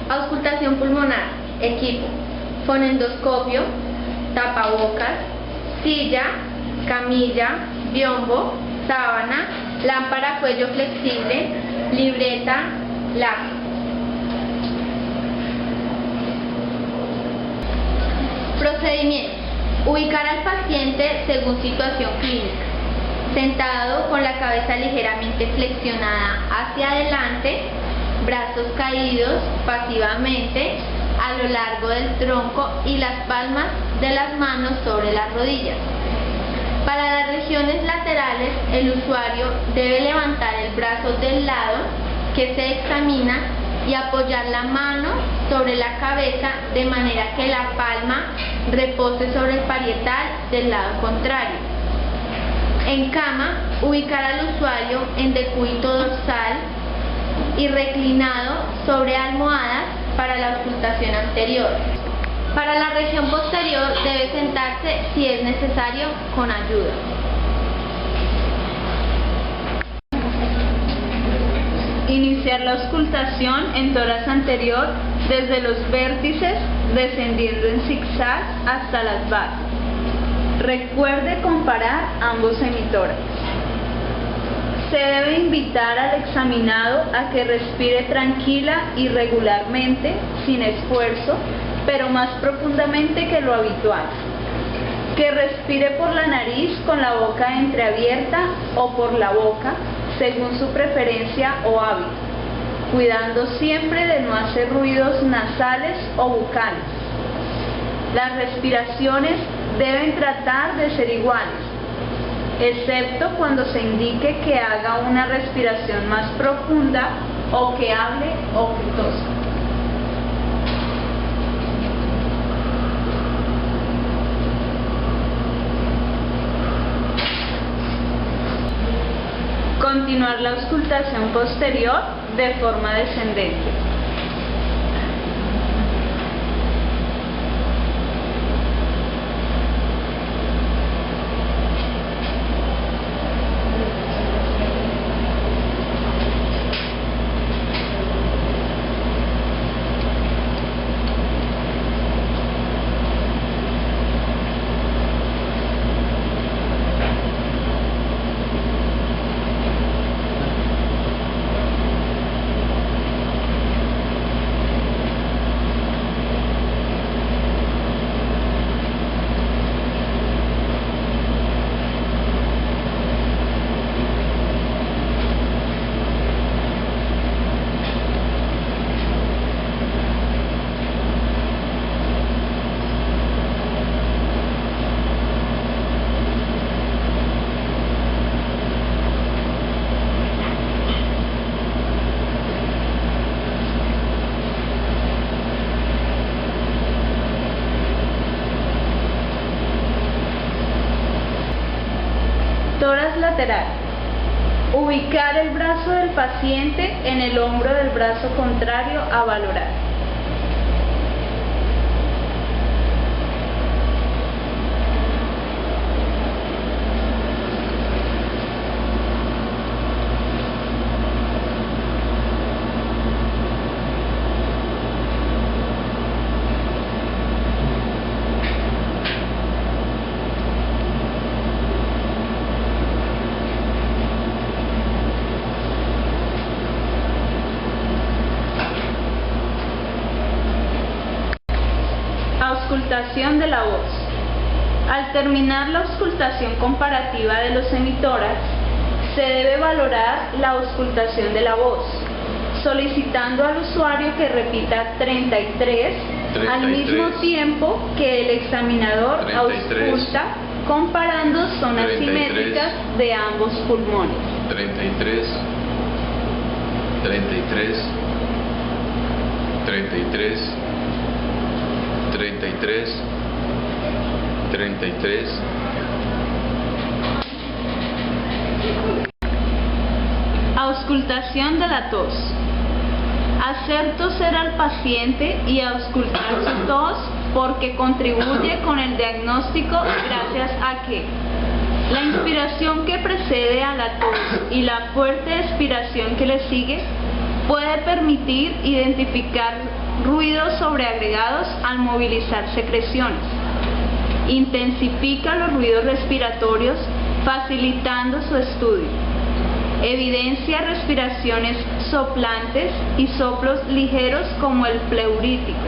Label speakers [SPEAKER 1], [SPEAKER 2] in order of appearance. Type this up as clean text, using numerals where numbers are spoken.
[SPEAKER 1] Auscultación pulmonar. Equipo: fonendoscopio, tapabocas, silla, camilla, biombo, sábana, lámpara cuello flexible, libreta, lápiz. Procedimiento: ubicar al paciente según situación clínica. Sentado con la cabeza ligeramente flexionada hacia adelante, brazos caídos pasivamente a lo largo del tronco y las palmas de las manos sobre las rodillas. Para las regiones laterales, el usuario debe levantar el brazo del lado que se examina y apoyar la mano sobre la cabeza de manera que la palma repose sobre el parietal del lado contrario. En cama, ubicar al usuario en decúbito dorsal y reclinado sobre almohadas para la auscultación anterior. Para la región posterior debe sentarse si es necesario con ayuda.
[SPEAKER 2] Iniciar la auscultación en tórax anterior desde los vértices, descendiendo en zigzag hasta las bases. Recuerde comparar ambos semitórax. Se debe invitar al examinado a que respire tranquila y regularmente, sin esfuerzo, pero más profundamente que lo habitual. Que respire por la nariz con la boca entreabierta o por la boca, según su preferencia o hábito, cuidando siempre de no hacer ruidos nasales o bucales. Las respiraciones deben tratar de ser iguales, excepto cuando se indique que haga una respiración más profunda o que hable o que tosa. Continuar la auscultación posterior de forma descendente. Tórax lateral. Ubicar el brazo del paciente en el hombro del brazo contrario a valorar. Auscultación de la voz. Al terminar la auscultación comparativa de los semitórax, se debe valorar la auscultación de la voz, solicitando al usuario que repita 33 al mismo tiempo que el examinador
[SPEAKER 3] 33,
[SPEAKER 2] ausculta, comparando zonas
[SPEAKER 3] 33,
[SPEAKER 2] simétricas de ambos pulmones.
[SPEAKER 3] 33, 33, 33, 33, 33.
[SPEAKER 2] Auscultación de la tos. Hacer toser al paciente y auscultar su tos porque contribuye con el diagnóstico gracias a que la inspiración que precede a la tos y la fuerte expiración que le sigue Puede permitir identificar ruidos sobreagregados al movilizar secreciones. Intensifica los ruidos respiratorios, facilitando su estudio. Evidencia respiraciones soplantes y soplos ligeros como el pleurítico.